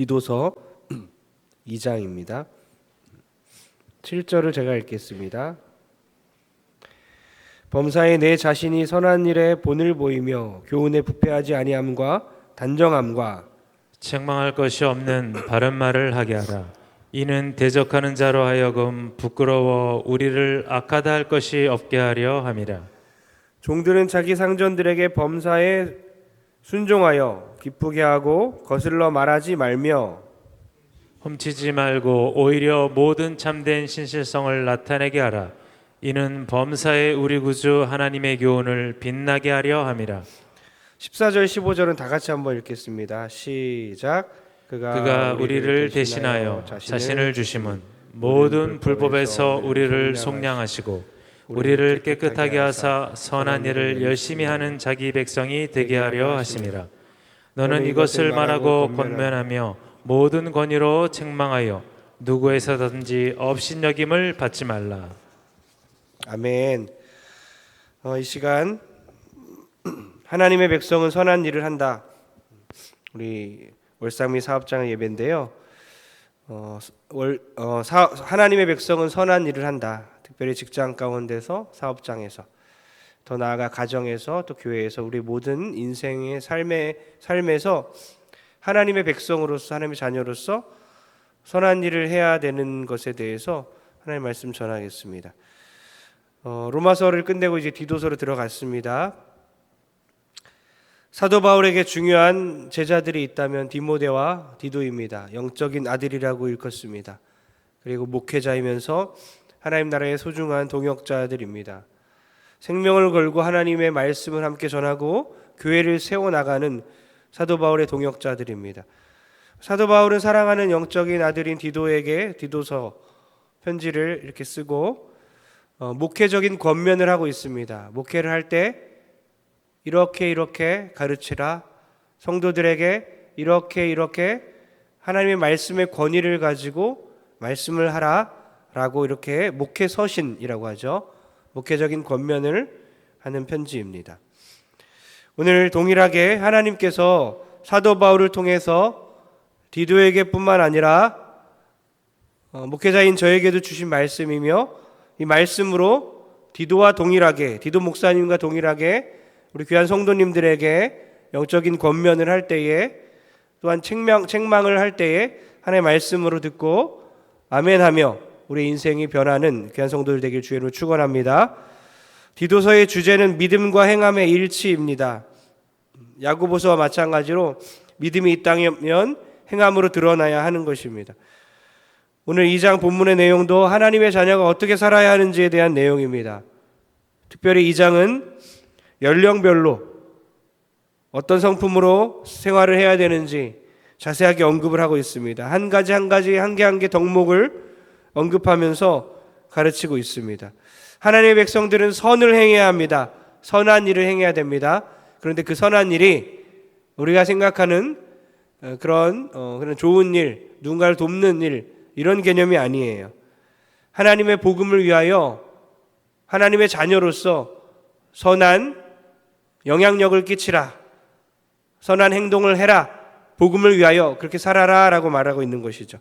디도서 2장입니다. 7절을 제가 읽겠습니다. 범사에 내 자신이 선한 일에 본을 보이며 교훈에 부패하지 아니함과 단정함과 책망할 것이 없는 바른 말을 하게 하라. 이는 대적하는 자로 하여금 부끄러워 우리를 악하다 할 것이 없게 하려 함이라. 종들은 자기 상전들에게 범사에 순종하여 기쁘게 하고 거슬러 말하지 말며 훔치지 말고 오히려 모든 참된 신실성을 나타내게 하라. 이는 범사에 우리 구주 하나님의 교훈을 빛나게 하려 함이라. 14절 15절은 다 같이 한번 읽겠습니다. 시작. 그가 우리를 대신하여 자신을 주심은 모든 불법에서 우리를 속량하시고 우리를 깨끗하게 하사 선한 일을 열심히 하는 자기 백성이 되게 하려 하심이라. 너는 이것을 말하고 권면하며 모든 권위로 책망하여 누구에서든지 업신여김을 받지 말라. 아멘. 이 시간 하나님의 백성은 선한 일을 한다. 우리 월상미 사업장 예배인데요. 하나님의 백성은 선한 일을 한다. 특별히 직장 가운데서 사업장에서 더 나아가 가정에서 또 교회에서 우리 모든 인생의 삶에서 하나님의 백성으로서 하나님의 자녀로서 선한 일을 해야 되는 것에 대해서 하나님의 말씀 전하겠습니다. 로마서를 끝내고 이제 디도서로 들어갔습니다. 사도 바울에게 중요한 제자들이 있다면 디모데와 디도입니다. 영적인 아들이라고 일컫습니다. 그리고 목회자이면서 하나님 나라의 소중한 동역자들입니다. 생명을 걸고 하나님의 말씀을 함께 전하고 교회를 세워나가는 사도 바울의 동역자들입니다. 사도 바울은 사랑하는 영적인 아들인 디도에게 디도서 편지를 이렇게 쓰고 목회적인 권면을 하고 있습니다. 목회를 할 때 이렇게 가르치라. 성도들에게 이렇게 하나님의 말씀의 권위를 가지고 말씀을 하라 라고 이렇게 목회 서신이라고 하죠. 목회적인 권면을 하는 편지입니다. 오늘 동일하게 하나님께서 사도 바울을 통해서 디도에게 뿐만 아니라 목회자인 저에게도 주신 말씀이며 이 말씀으로 디도와 동일하게 디도 목사님과 동일하게 우리 귀한 성도님들에게 영적인 권면을 할 때에 또한 책망을 할 때에 하나님의 말씀으로 듣고 아멘하며 우리 인생이 변하는 귀한 성도들 되길 주의로 축원합니다. 디도서의 주제는 믿음과 행함의 일치입니다. 야고보서와 마찬가지로 믿음이 있다면 행함으로 드러나야 하는 것입니다. 오늘 2장 본문의 내용도 하나님의 자녀가 어떻게 살아야 하는지에 대한 내용입니다. 특별히 2장은 연령별로 어떤 성품으로 생활을 해야 되는지 자세하게 언급을 하고 있습니다. 한 가지 한 개 덕목을 언급하면서 가르치고 있습니다. 하나님의 백성들은 선을 행해야 합니다. 선한 일을 행해야 됩니다. 그런데 그 선한 일이 우리가 생각하는 그런 좋은 일, 누군가를 돕는 일 이런 개념이 아니에요. 하나님의 복음을 위하여 하나님의 자녀로서 선한 영향력을 끼치라. 선한 행동을 해라. 복음을 위하여 그렇게 살아라 라고 말하고 있는 것이죠.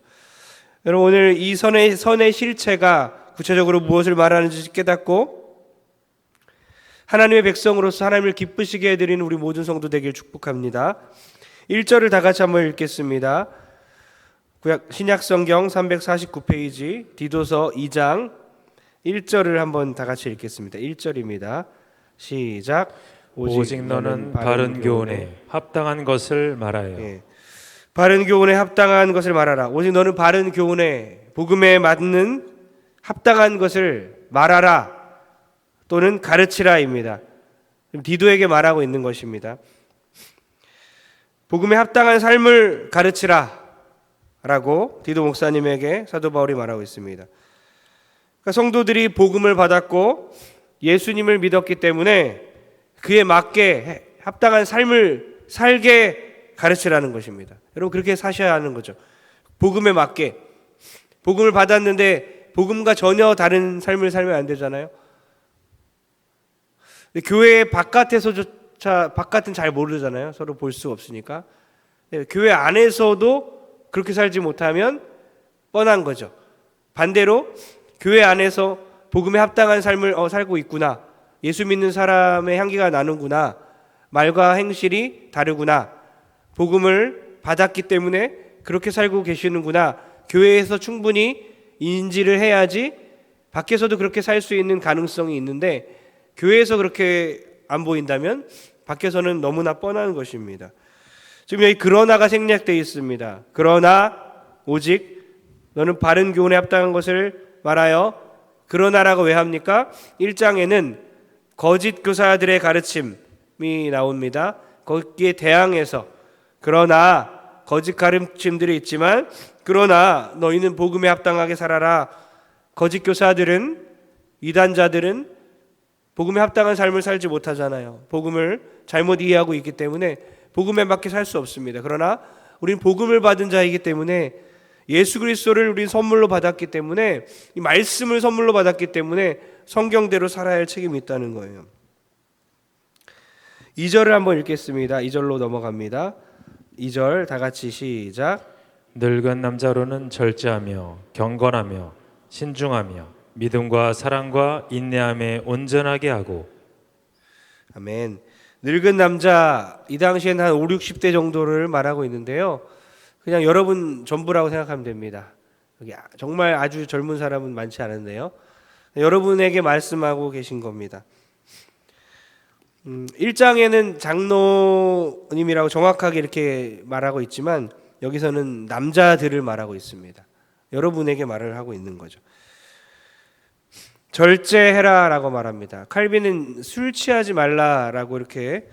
여러분 오늘 이 선의 실체가 구체적으로 무엇을 말하는지 깨닫고 하나님의 백성으로서 하나님을 기쁘시게 해드리는 우리 모든 성도 되길 축복합니다. 1절을 다 같이 한번 읽겠습니다. 신약성경 349페이지 디도서 2장 1절을 한번 다 같이 읽겠습니다. 1절입니다. 시작. 오직 너는 바른 교훈에 합당한 것을 말하여. 예. 바른 교훈에 합당한 것을 말하라. 오직 너는 바른 교훈에 복음에 맞는 합당한 것을 말하라 또는 가르치라입니다. 디도에게 말하고 있는 것입니다. 복음에 합당한 삶을 가르치라 라고 디도 목사님에게 사도 바울이 말하고 있습니다. 그러니까 성도들이 복음을 받았고 예수님을 믿었기 때문에 그에 맞게 합당한 삶을 살게 가르치라는 것입니다. 여러분 그렇게 사셔야 하는 거죠. 복음에 맞게. 복음을 받았는데 복음과 전혀 다른 삶을 살면 안 되잖아요. 교회 바깥에서조차 바깥은 잘 모르잖아요. 서로 볼 수 없으니까. 교회 안에서도 그렇게 살지 못하면 뻔한 거죠. 반대로 교회 안에서 복음에 합당한 삶을 살고 있구나, 예수 믿는 사람의 향기가 나는구나, 말과 행실이 다르구나, 복음을 받았기 때문에 그렇게 살고 계시는구나, 교회에서 충분히 인지를 해야지 밖에서도 그렇게 살 수 있는 가능성이 있는데, 교회에서 그렇게 안 보인다면 밖에서는 너무나 뻔한 것입니다. 지금 여기 그러나가 생략되어 있습니다. 그러나 오직 너는 바른 교훈에 합당한 것을 말하여, 그러나라고 왜 합니까? 1장에는 거짓 교사들의 가르침이 나옵니다. 거기에 대항해서 그러나 거짓 가르침들이 있지만 그러나 너희는 복음에 합당하게 살아라. 거짓 교사들은, 이단자들은 복음에 합당한 삶을 살지 못하잖아요. 복음을 잘못 이해하고 있기 때문에 복음에 맞게 살 수 없습니다. 그러나 우리는 복음을 받은 자이기 때문에, 예수 그리스도를 우리 선물로 받았기 때문에, 이 말씀을 선물로 받았기 때문에 성경대로 살아야 할 책임이 있다는 거예요. 2절을 한번 읽겠습니다. 2절로 넘어갑니다. 2절 다 같이 시작. 늙은 남자로는 절제하며 경건하며 신중하며 믿음과 사랑과 인내함에 온전하게 하고. 아멘. 늙은 남자, 이 당시에는 한 5, 60대 정도를 말하고 있는데요. 그냥 여러분 전부라고 생각하면 됩니다. 여기 정말 아주 젊은 사람은 많지 않은데요. 여러분에게 말씀하고 계신 겁니다. 1장에는 장로님이라고 정확하게 이렇게 말하고 있지만 여기서는 남자들을 말하고 있습니다. 여러분에게 말을 하고 있는 거죠. 절제해라라고 말합니다. 칼빈은 술 취하지 말라라고 이렇게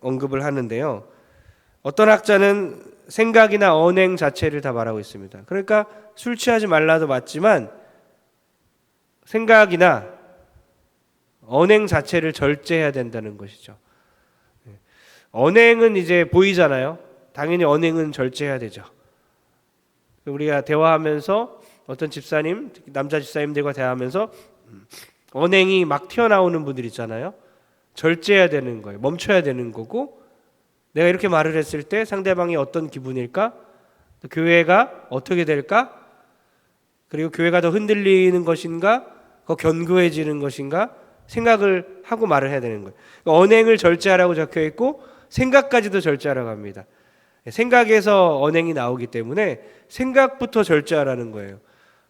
언급을 하는데요. 어떤 학자는 생각이나 언행 자체를 다 말하고 있습니다. 그러니까 술 취하지 말라도 맞지만 생각이나 언행 자체를 절제해야 된다는 것이죠. 언행은 이제 보이잖아요. 당연히 언행은 절제해야 되죠. 우리가 대화하면서 어떤 집사님, 남자 집사님들과 대화하면서 언행이 막 튀어나오는 분들 있잖아요. 절제해야 되는 거예요. 멈춰야 되는 거고, 내가 이렇게 말을 했을 때 상대방이 어떤 기분일까? 교회가 어떻게 될까? 그리고 교회가 더 흔들리는 것인가? 더 견고해지는 것인가? 생각을 하고 말을 해야 되는 거예요. 언행을 절제하라고 적혀 있고 생각까지도 절제하라고 합니다. 생각에서 언행이 나오기 때문에 생각부터 절제하라는 거예요.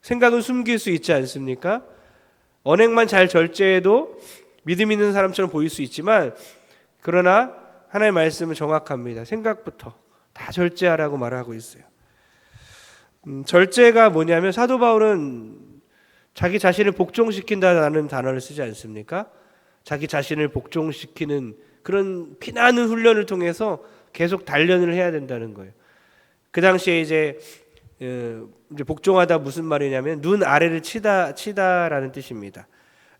생각은 숨길 수 있지 않습니까? 언행만 잘 절제해도 믿음 있는 사람처럼 보일 수 있지만, 그러나 하나님의 말씀은 정확합니다. 생각부터 다 절제하라고 말하고 있어요. 절제가 뭐냐면, 사도 바울은 자기 자신을 복종시킨다라는 단어를 쓰지 않습니까? 자기 자신을 복종시키는 그런 피나는 훈련을 통해서 계속 단련을 해야 된다는 거예요. 그 당시에 이제 복종하다 무슨 말이냐면 눈 아래를 치다라는 뜻입니다.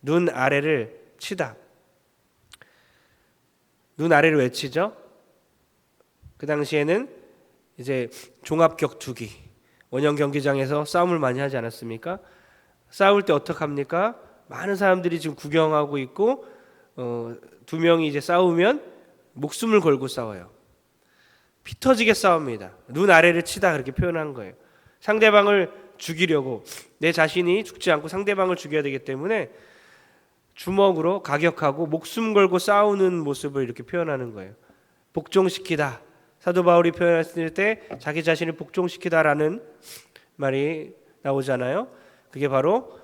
눈 아래를 치다. 눈 아래를 왜 치죠? 그 당시에는 이제 종합 격투기, 원형 경기장에서 싸움을 많이 하지 않았습니까? 싸울 때 어떡합니까? 많은 사람들이 지금 구경하고 있고 두 명이 이제 싸우면 목숨을 걸고 싸워요. 피 터지게 싸웁니다. 눈 아래를 치다, 그렇게 표현한 거예요. 상대방을 죽이려고, 내 자신이 죽지 않고 상대방을 죽여야 되기 때문에 주먹으로 가격하고 목숨 걸고 싸우는 모습을 이렇게 표현하는 거예요. 복종시키다. 사도 바울이 표현했을 때 자기 자신을 복종시키다라는 말이 나오잖아요. 그게 바로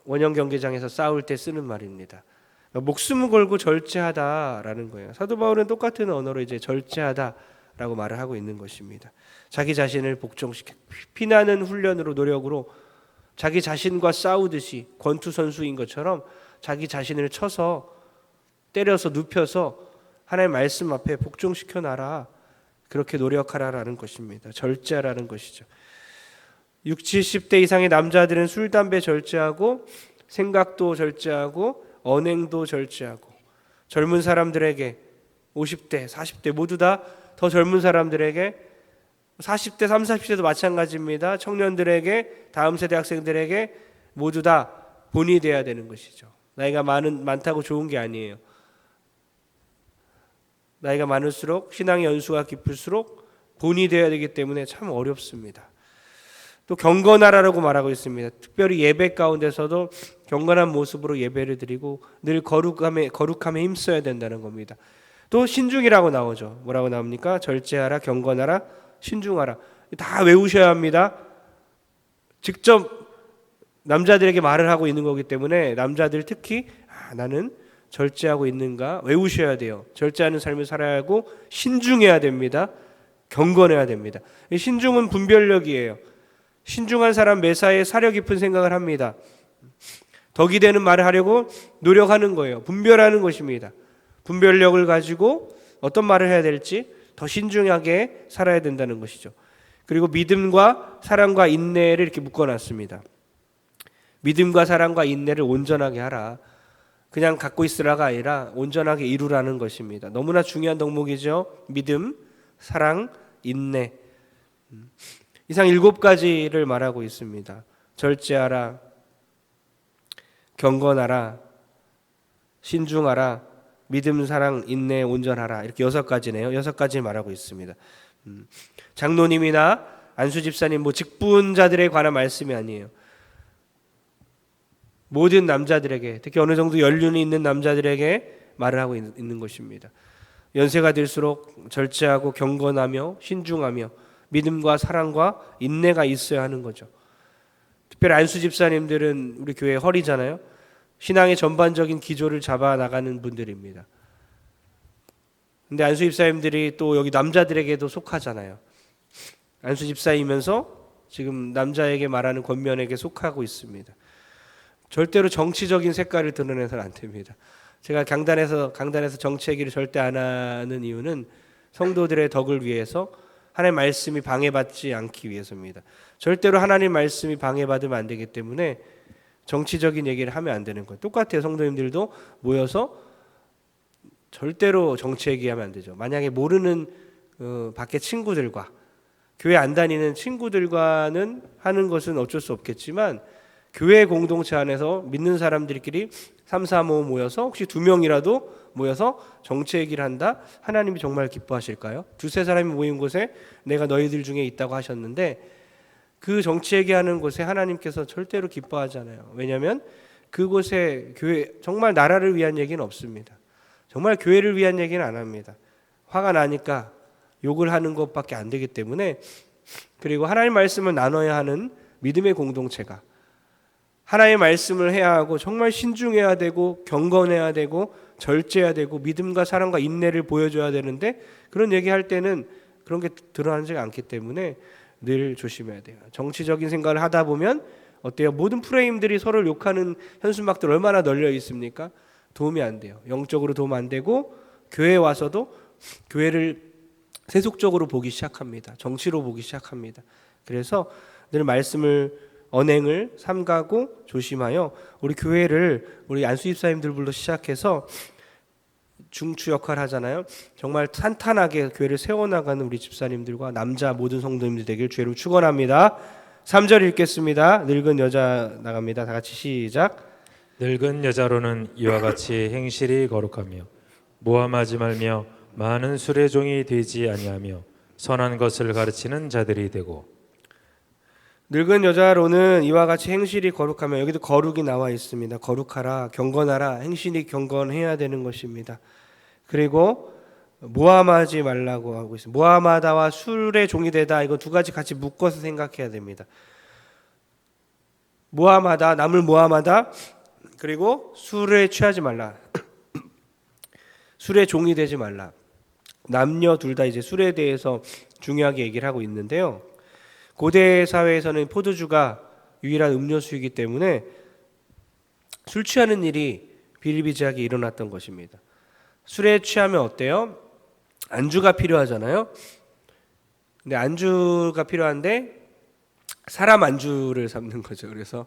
원형 경기장에서 싸울 때 쓰는 말입니다. 목숨을 걸고 절제하다라는 거예요. 사도 바울은 똑같은 언어로 이제 절제하다라고 말을 하고 있는 것입니다. 자기 자신을 복종시켜 피나는 훈련으로, 노력으로 자기 자신과 싸우듯이 권투 선수인 것처럼 자기 자신을 쳐서, 때려서, 눕혀서 하나님의 말씀 앞에 복종시켜 놔라. 그렇게 노력하라라는 것입니다. 절제하라는 것이죠. 60, 70대 이상의 남자들은 술, 담배 절제하고 생각도 절제하고 언행도 절제하고, 젊은 사람들에게 50대, 40대 모두 다 더 젊은 사람들에게, 40대, 30, 40대도 마찬가지입니다. 청년들에게, 다음 세대 학생들에게 모두 다 본이 돼야 되는 것이죠. 나이가 많다고 좋은 게 아니에요. 나이가 많을수록, 신앙의 연수가 깊을수록 본이 되어야 되기 때문에 참 어렵습니다. 또 경건하라고 말하고 있습니다. 특별히 예배 가운데서도 경건한 모습으로 예배를 드리고 늘 거룩함에 힘써야 된다는 겁니다. 또 신중이라고 나오죠. 뭐라고 나옵니까? 절제하라, 경건하라, 신중하라. 다 외우셔야 합니다. 직접 남자들에게 말을 하고 있는 거기 때문에 남자들 특히 나는 절제하고 있는가 외우셔야 돼요. 절제하는 삶을 살아야 하고 신중해야 됩니다. 경건해야 됩니다. 신중은 분별력이에요. 신중한 사람 매사에 사려 깊은 생각을 합니다. 덕이 되는 말을 하려고 노력하는 거예요. 분별하는 것입니다. 분별력을 가지고 어떤 말을 해야 될지 더 신중하게 살아야 된다는 것이죠. 그리고 믿음과 사랑과 인내를 이렇게 묶어놨습니다. 믿음과 사랑과 인내를 온전하게 하라. 그냥 갖고 있으라가 아니라 온전하게 이루라는 것입니다. 너무나 중요한 덕목이죠. 믿음, 사랑, 인내. 이상 7가지를 말하고 있습니다. 절제하라, 경건하라, 신중하라, 믿음, 사랑, 인내, 온전하라. 이렇게 6가지네요. 6가지 말하고 있습니다. 장로님이나 안수 집사님 직분자들에 관한 말씀이 아니에요. 모든 남자들에게, 특히 어느 정도 연륜이 있는 남자들에게 말을 하고 있는 것입니다. 연세가 들수록 절제하고 경건하며 신중하며 믿음과 사랑과 인내가 있어야 하는 거죠. 특별히 안수 집사님들은 우리 교회 허리잖아요. 신앙의 전반적인 기조를 잡아 나가는 분들입니다. 근데 안수 집사님들이 또 여기 남자들에게도 속하잖아요. 안수 집사이면서 지금 남자에게 말하는 권면에게 속하고 있습니다. 절대로 정치적인 색깔을 드러내서는 안 됩니다. 제가 강단에서 정치 얘기를 절대 안 하는 이유는 성도들의 덕을 위해서 하나님의 말씀이 방해받지 않기 위해서입니다. 절대로 하나님의 말씀이 방해받으면 안 되기 때문에 정치적인 얘기를 하면 안 되는 거예요. 똑같아요. 성도님들도 모여서 절대로 정치 얘기하면 안 되죠. 만약에 모르는 밖에 친구들과 교회 안 다니는 친구들과는 하는 것은 어쩔 수 없겠지만 교회 공동체 안에서 믿는 사람들끼리 3, 4, 5 모여서 혹시 2명이라도 모여서 정치 얘기를 한다? 하나님이 정말 기뻐하실까요? 2, 3사람이 모인 곳에 내가 너희들 중에 있다고 하셨는데 그 정치 얘기하는 곳에 하나님께서 절대로 기뻐하지 않아요. 왜냐하면 그곳에 교회 정말 나라를 위한 얘기는 없습니다. 정말 교회를 위한 얘기는 안 합니다. 화가 나니까 욕을 하는 것밖에 안 되기 때문에 그리고 하나님 말씀을 나눠야 하는 믿음의 공동체가 하나님의 말씀을 해야 하고 정말 신중해야 되고 경건해야 되고 절제해야 되고 믿음과 사랑과 인내를 보여줘야 되는데 그런 얘기할 때는 그런 게 드러나지 않기 때문에 늘 조심해야 돼요. 정치적인 생각을 하다 보면 어때요? 모든 프레임들이 서로를 욕하는 현수막들 얼마나 널려 있습니까? 도움이 안 돼요. 영적으로 도움 안 되고 교회에 와서도 교회를 세속적으로 보기 시작합니다. 정치로 보기 시작합니다. 그래서 늘 말씀을 언행을 삼가고 조심하여 우리 교회를 우리 안수 집사님들로 시작해서 중추 역할을 하잖아요. 정말 탄탄하게 교회를 세워나가는 우리 집사님들과 남자 모든 성도님들 되길 주로 축원합니다. 3절 읽겠습니다. 늙은 여자 나갑니다. 다 같이 시작. 늙은 여자로는 이와 같이 행실이 거룩하며 모함하지 말며 많은 술의 종이 되지 아니하며 선한 것을 가르치는 자들이 되고. 늙은 여자로는 이와 같이 행실이 거룩하며 여기도 거룩이 나와 있습니다. 거룩하라, 경건하라, 행실이 경건해야 되는 것입니다. 그리고 모함하지 말라고 하고 있습니다. 모함하다와 술의 종이 되다, 이거 2가지 같이 묶어서 생각해야 됩니다. 모함하다, 남을 모함하다, 그리고 술에 취하지 말라. 술의 종이 되지 말라. 남녀 둘 다 이제 술에 대해서 중요하게 얘기를 하고 있는데요. 고대 사회에서는 포도주가 유일한 음료수이기 때문에 술 취하는 일이 비일비재하게 일어났던 것입니다. 술에 취하면 어때요? 안주가 필요하잖아요. 근데 안주가 필요한데 사람 안주를 삼는 거죠. 그래서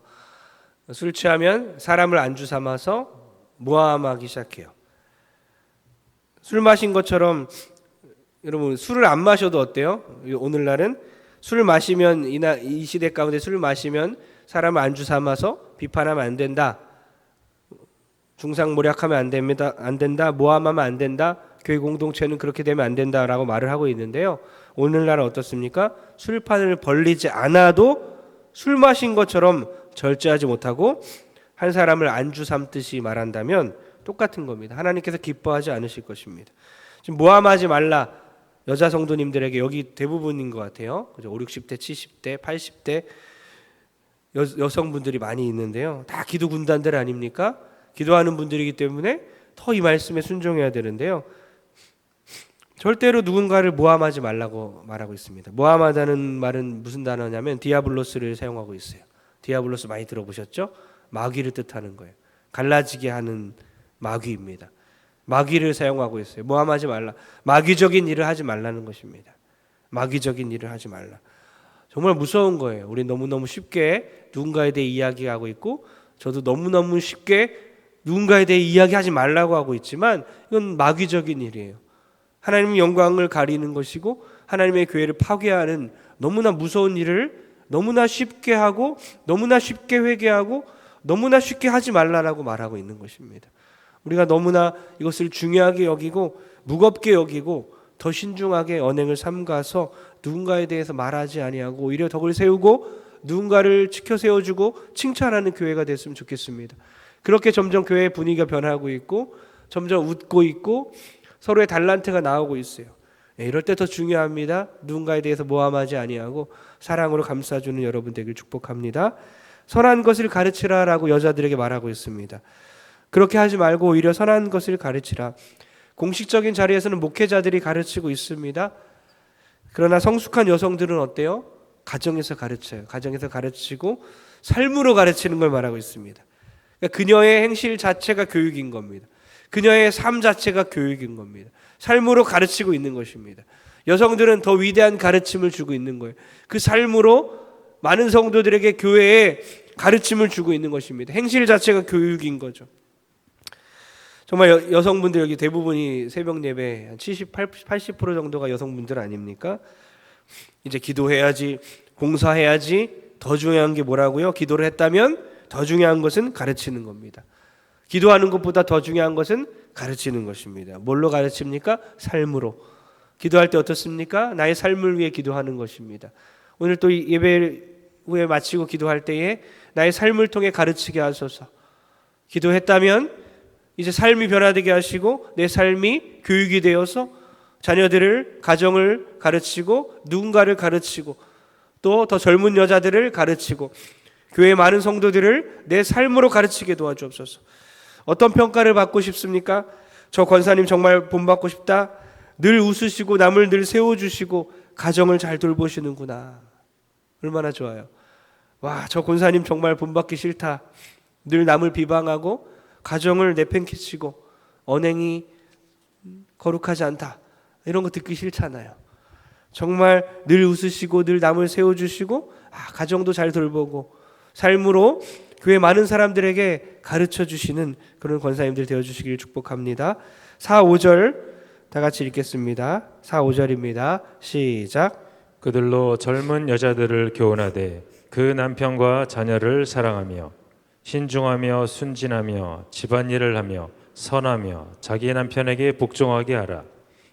술 취하면 사람을 안주 삼아서 모함하기 시작해요. 술 마신 것처럼 여러분 술을 안 마셔도 어때요? 오늘날은 술 마시면 이 시대 가운데 술 마시면 사람을 안주 삼아서 비판하면 안 된다. 중상모략하면 안 됩니다. 안 된다. 모함하면 안 된다. 교회 공동체는 그렇게 되면 안 된다라고 말을 하고 있는데요. 오늘날은 어떻습니까? 술판을 벌리지 않아도 술 마신 것처럼 절제하지 못하고 한 사람을 안주 삼듯이 말한다면 똑같은 겁니다. 하나님께서 기뻐하지 않으실 것입니다. 지금 모함하지 말라, 여자 성도님들에게 여기 대부분인 것 같아요. 그죠? 5, 60대, 70대, 80대 여성분들이 많이 있는데요. 다 기도 군단들 아닙니까? 기도하는 분들이기 때문에 더 이 말씀에 순종해야 되는데요. 절대로 누군가를 모함하지 말라고 말하고 있습니다. 모함하다는 말은 무슨 단어냐면 디아블로스를 사용하고 있어요. 디아블로스 많이 들어보셨죠? 마귀를 뜻하는 거예요. 갈라지게 하는 마귀입니다. 마귀를 사용하고 있어요. 모함하지 말라. 마귀적인 일을 하지 말라는 것입니다. 마귀적인 일을 하지 말라. 정말 무서운 거예요. 우리 너무너무 쉽게 누군가에 대해 이야기하고 있고, 저도 너무너무 쉽게 누군가에 대해 이야기하지 말라고 하고 있지만 이건 마귀적인 일이에요. 하나님의 영광을 가리는 것이고 하나님의 교회를 파괴하는 너무나 무서운 일을 너무나 쉽게 하고 너무나 쉽게 회개하고 너무나 쉽게 하지 말라라고 말하고 있는 것입니다. 우리가 너무나 이것을 중요하게 여기고 무겁게 여기고 더 신중하게 언행을 삼가서 누군가에 대해서 말하지 아니하고 오히려 덕을 세우고 누군가를 지켜 세워주고 칭찬하는 교회가 됐으면 좋겠습니다. 그렇게 점점 교회의 분위기가 변하고 있고 점점 웃고 있고 서로의 달란트가 나오고 있어요. 이럴 때 더 중요합니다. 누군가에 대해서 모함하지 아니하고 사랑으로 감싸주는 여러분 되길 축복합니다. 선한 것을 가르치라라고 여자들에게 말하고 있습니다. 그렇게 하지 말고 오히려 선한 것을 가르치라. 공식적인 자리에서는 목회자들이 가르치고 있습니다. 그러나 성숙한 여성들은 어때요? 가정에서 가르쳐요. 가정에서 가르치고 삶으로 가르치는 걸 말하고 있습니다. 그러니까 그녀의 행실 자체가 교육인 겁니다. 그녀의 삶 자체가 교육인 겁니다. 삶으로 가르치고 있는 것입니다. 여성들은 더 위대한 가르침을 주고 있는 거예요. 그 삶으로 많은 성도들에게 교회에 가르침을 주고 있는 것입니다. 행실 자체가 교육인 거죠. 정말 여성분들 여기 대부분이 새벽 예배 한 70, 80% 정도가 여성분들 아닙니까? 이제 기도해야지, 봉사해야지. 더 중요한 게 뭐라고요? 기도를 했다면 더 중요한 것은 가르치는 겁니다. 기도하는 것보다 더 중요한 것은 가르치는 것입니다. 뭘로 가르칩니까? 삶으로. 기도할 때 어떻습니까? 나의 삶을 위해 기도하는 것입니다. 오늘 또 예배 후에 마치고 기도할 때에 나의 삶을 통해 가르치게 하소서. 기도했다면 이제 삶이 변화되게 하시고 내 삶이 교육이 되어서 자녀들을, 가정을 가르치고 누군가를 가르치고 또 더 젊은 여자들을 가르치고 교회 많은 성도들을 내 삶으로 가르치게 도와주옵소서. 어떤 평가를 받고 싶습니까? 저 권사님 정말 본받고 싶다. 늘 웃으시고 남을 늘 세워주시고 가정을 잘 돌보시는구나. 얼마나 좋아요. 와, 저 권사님 정말 본받기 싫다. 늘 남을 비방하고 가정을 내팽개치고 언행이 거룩하지 않다. 이런 거 듣기 싫잖아요. 정말 늘 웃으시고 늘 남을 세워주시고 가정도 잘 돌보고 삶으로 교회 많은 사람들에게 가르쳐 주시는 그런 권사님들 되어주시길 축복합니다. 4, 5절 다 같이 읽겠습니다. 4, 5절입니다. 시작. 그들로 젊은 여자들을 교훈하되 그 남편과 자녀를 사랑하며 신중하며 순진하며 집안일을 하며 선하며 자기 남편에게 복종하게 하라.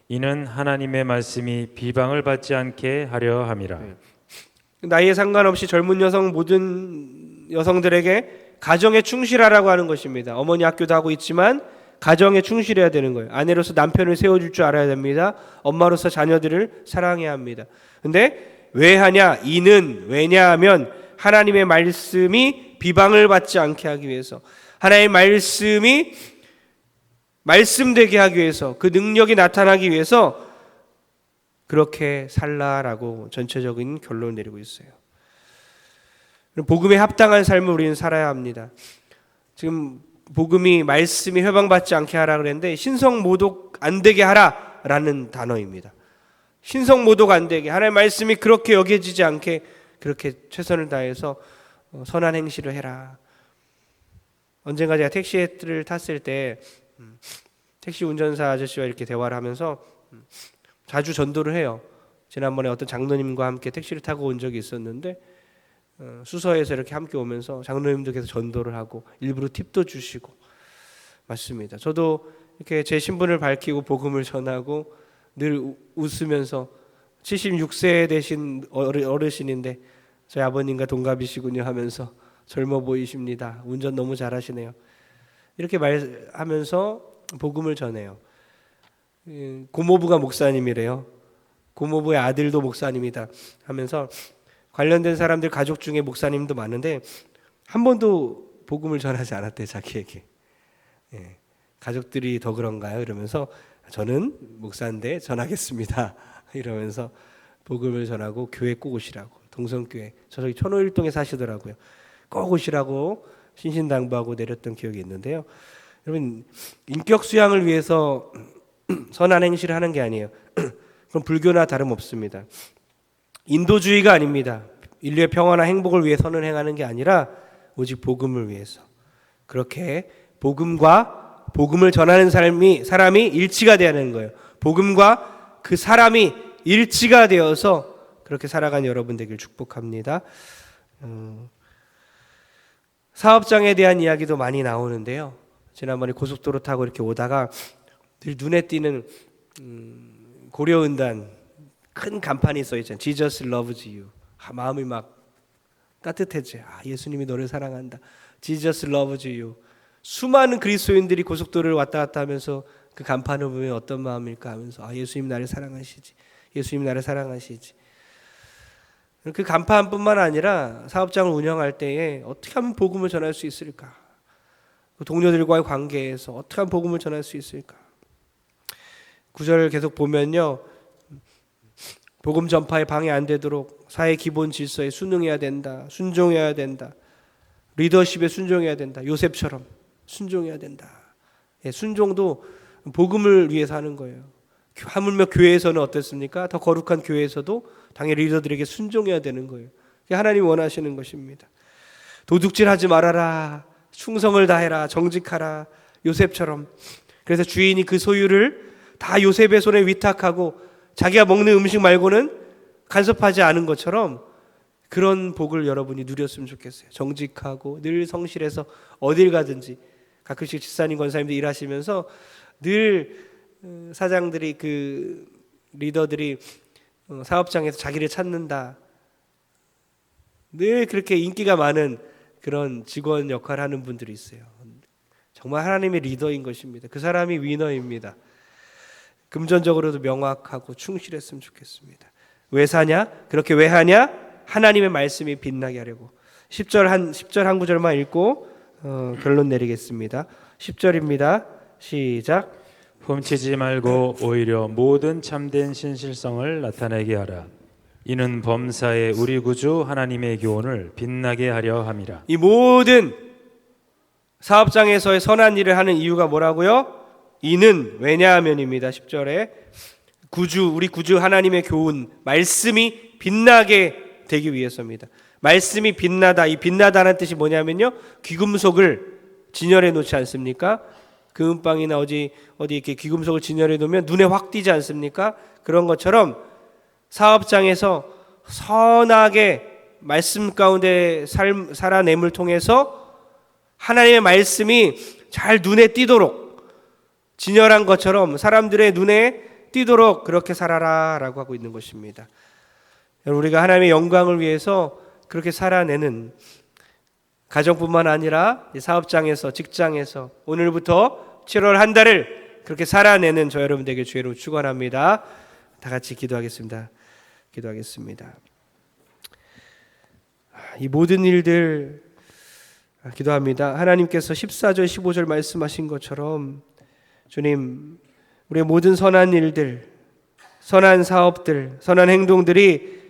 이는 하나님의 말씀이 비방을 받지 않게 하려 함이라. 나이에 상관없이 젊은 여성 모든 여성들에게 가정에 충실하라고 하는 것입니다. 어머니 학교도 하고 있지만 가정에 충실해야 되는 거예요. 아내로서 남편을 세워줄 줄 알아야 됩니다. 엄마로서 자녀들을 사랑해야 합니다. 근데 왜 하냐? 이는 왜냐하면 하나님의 말씀이 비방을 받지 않게 하기 위해서, 하나님의 말씀이 말씀되게 하기 위해서, 그 능력이 나타나기 위해서 그렇게 살라라고 전체적인 결론을 내리고 있어요. 복음에 합당한 삶을 우리는 살아야 합니다. 지금 복음이 말씀이 회방받지 않게 하라 그랬는데 신성모독 안 되게 하라라는 단어입니다. 신성모독 안 되게, 하나님의 말씀이 그렇게 여겨지지 않게 그렇게 최선을 다해서 선한 행실을 해라. 언젠가 제가 택시를 탔을 때 택시 운전사 아저씨와 이렇게 대화를 하면서 자주 전도를 해요. 지난번에 어떤 장로님과 함께 택시를 타고 온 적이 있었는데 수서에서 이렇게 함께 오면서 장로님도 계속 전도를 하고 일부러 팁도 주시고 맞습니다. 저도 이렇게 제 신분을 밝히고 복음을 전하고 늘 웃으면서 76세 되신 어르신인데 저희 아버님과 동갑이시군요 하면서 젊어 보이십니다. 운전 너무 잘하시네요. 이렇게 말하면서 복음을 전해요. 고모부가 목사님이래요. 고모부의 아들도 목사님이다 하면서 관련된 사람들 가족 중에 목사님도 많은데 한 번도 복음을 전하지 않았대요. 자기에게. 가족들이 더 그런가요? 이러면서 저는 목사인데 전하겠습니다. 이러면서 복음을 전하고 교회 꼭 오시라고. 동성교회. 저기 천호일동에 사시더라고요. 꼭 오시라고 신신당부하고 내렸던 기억이 있는데요. 여러분 인격 수양을 위해서 선한 행실을 하는 게 아니에요. 그럼 불교나 다름없습니다. 인도주의가 아닙니다. 인류의 평화나 행복을 위해 선을 행하는 게 아니라 오직 복음을 위해서. 그렇게 복음과 복음을 전하는 사람이 일치가 되어야 하는 거예요. 복음과 그 사람이 일치가 되어서 그렇게 살아가는 여러분 되길 축복합니다. 사업장에 대한 이야기도 많이 나오는데요. 지난번에 고속도로 타고 이렇게 오다가 늘 눈에 띄는 고려은단 큰 간판이 써 있잖아요. Jesus loves you. 마음이 막 따뜻해져. 예수님이 너를 사랑한다. Jesus loves you. 수많은 그리스도인들이 고속도로를 왔다 갔다 하면서 그 간판을 보면 어떤 마음일까 하면서 예수님 나를 사랑하시지. 예수님 나를 사랑하시지. 그 간판뿐만 아니라 사업장을 운영할 때에 어떻게 하면 복음을 전할 수 있을까? 동료들과의 관계에서 어떻게 하면 복음을 전할 수 있을까? 구절을 계속 보면요. 복음 전파에 방해 안 되도록 사회 기본 질서에 순응해야 된다. 순종해야 된다. 리더십에 순종해야 된다. 요셉처럼 순종해야 된다. 순종도 복음을 위해서 하는 거예요. 하물며 교회에서는 어떻습니까? 더 거룩한 교회에서도 당연히 리더들에게 순종해야 되는 거예요. 하나님이 원하시는 것입니다. 도둑질하지 말아라. 충성을 다해라. 정직하라. 요셉처럼. 그래서 주인이 그 소유를 다 요셉의 손에 위탁하고 자기가 먹는 음식 말고는 간섭하지 않은 것처럼 그런 복을 여러분이 누렸으면 좋겠어요. 정직하고 늘 성실해서 어딜 가든지 가끔씩 집사님 권사님들 일하시면서 늘 사장들이 그 리더들이 사업장에서 자기를 찾는다. 늘 그렇게 인기가 많은 그런 직원 역할을 하는 분들이 있어요. 정말 하나님의 리더인 것입니다. 그 사람이 위너입니다. 금전적으로도 명확하고 충실했으면 좋겠습니다. 왜 사냐? 그렇게 왜 하냐? 하나님의 말씀이 빛나게 하려고. 10절 한 구절만 읽고 결론 내리겠습니다. 10절입니다. 시작. 훔치지 말고 오히려 모든 참된 신실성을 나타내게 하라. 이는 범사에 우리 구주 하나님의 교훈을 빛나게 하려 함이라. 이 모든 사업장에서의 선한 일을 하는 이유가 뭐라고요? 이는 왜냐하면입니다. 10절에 우리 구주 하나님의 교훈 말씀이 빛나게 되기 위해서입니다. 말씀이 빛나다. 이 빛나다는 뜻이 뭐냐면요, 귀금속을 진열해 놓지 않습니까? 금은방이나 어디 이렇게 귀금속을 진열해 놓으면 눈에 확 띄지 않습니까? 그런 것처럼 사업장에서 선하게 말씀 가운데 살아냄을 통해서 하나님의 말씀이 잘 눈에 띄도록 진열한 것처럼 사람들의 눈에 띄도록 그렇게 살아라 라고 하고 있는 것입니다. 우리가 하나님의 영광을 위해서 그렇게 살아내는 가정뿐만 아니라 사업장에서 직장에서 오늘부터 7월 한 달을 그렇게 살아내는 저 여러분 되게 주의 이름으로 축원합니다. 다 같이 기도하겠습니다. 이 모든 일들 기도합니다. 하나님께서 14절 15절 말씀하신 것처럼 주님, 우리의 모든 선한 일들, 선한 사업들, 선한 행동들이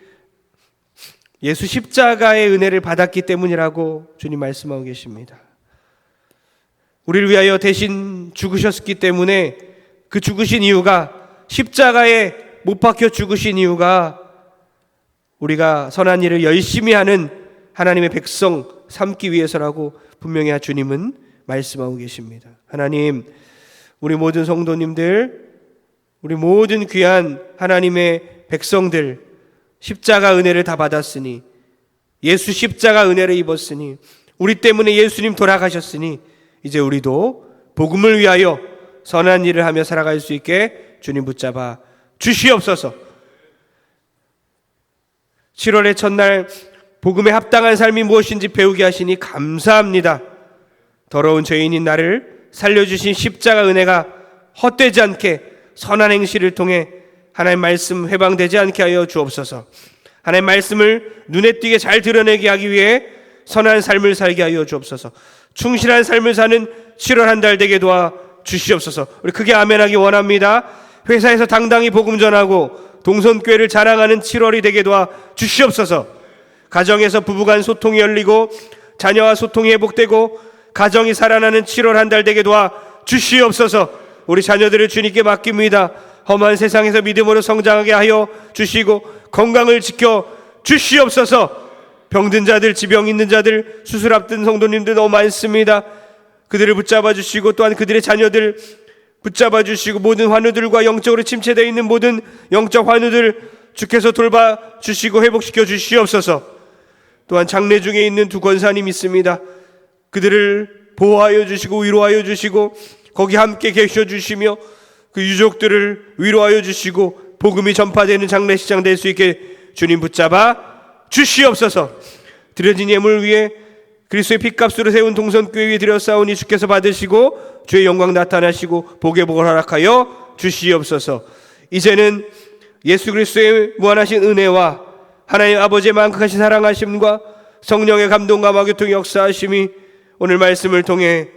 예수 십자가의 은혜를 받았기 때문이라고 주님 말씀하고 계십니다. 우리를 위하여 대신 죽으셨기 때문에 그 죽으신 이유가, 십자가에 못 박혀 죽으신 이유가 우리가 선한 일을 열심히 하는 하나님의 백성 삼기 위해서라고 분명히 주님은 말씀하고 계십니다. 하나님, 우리 모든 성도님들, 우리 모든 귀한 하나님의 백성들 십자가 은혜를 다 받았으니, 예수 십자가 은혜를 입었으니, 우리 때문에 예수님 돌아가셨으니 이제 우리도 복음을 위하여 선한 일을 하며 살아갈 수 있게 주님 붙잡아 주시옵소서. 7월의 첫날 복음에 합당한 삶이 무엇인지 배우게 하시니 감사합니다. 더러운 죄인인 나를 살려주신 십자가 은혜가 헛되지 않게 선한 행실을 통해 하나님 말씀 회방되지 않게 하여 주옵소서. 하나님 말씀을 눈에 띄게 잘 드러내게 하기 위해 선한 삶을 살게 하여 주옵소서. 충실한 삶을 사는 7월 한 달 되게 도와 주시옵소서. 우리 크게 아멘하기 원합니다. 회사에서 당당히 복음 전하고 동선교회를 자랑하는 7월이 되게 도와 주시옵소서. 가정에서 부부간 소통이 열리고 자녀와 소통이 회복되고 가정이 살아나는 7월 한 달 되게 도와 주시옵소서. 우리 자녀들을 주님께 맡깁니다. 험한 세상에서 믿음으로 성장하게 하여 주시고 건강을 지켜 주시옵소서. 병든 자들, 지병 있는 자들, 수술 앞둔 성도님들 너무 많습니다. 그들을 붙잡아 주시고 또한 그들의 자녀들 붙잡아 주시고 모든 환우들과 영적으로 침체되어 있는 모든 영적 환우들 주께서 돌봐 주시고 회복시켜 주시옵소서. 또한 장례 중에 있는 두 권사님 있습니다. 그들을 보호하여 주시고 위로하여 주시고 거기 함께 계셔 주시며 그 유족들을 위로하여 주시고 복음이 전파되는 장례식장 될 수 있게 주님 붙잡아 주시옵소서. 드려진 예물 위에 그리스도의 핏값으로 세운 동선교회 위에 드렸사오니 주께서 받으시고 주의 영광 나타나시고 복의 복을 허락하여 주시옵소서. 이제는 예수 그리스도의 무한하신 은혜와 하나님 아버지의 만극하신 사랑하심과 성령의 감동과 교통의 역사하심이 오늘 말씀을 통해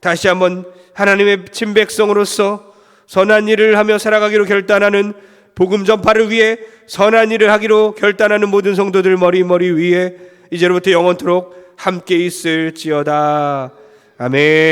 다시 한번 하나님의 친백성으로서 선한 일을 하며 살아가기로 결단하는 복음 전파를 위해 선한 일을 하기로 결단하는 모든 성도들 머리 위에 이제로부터 영원토록 함께 있을지어다. 아멘.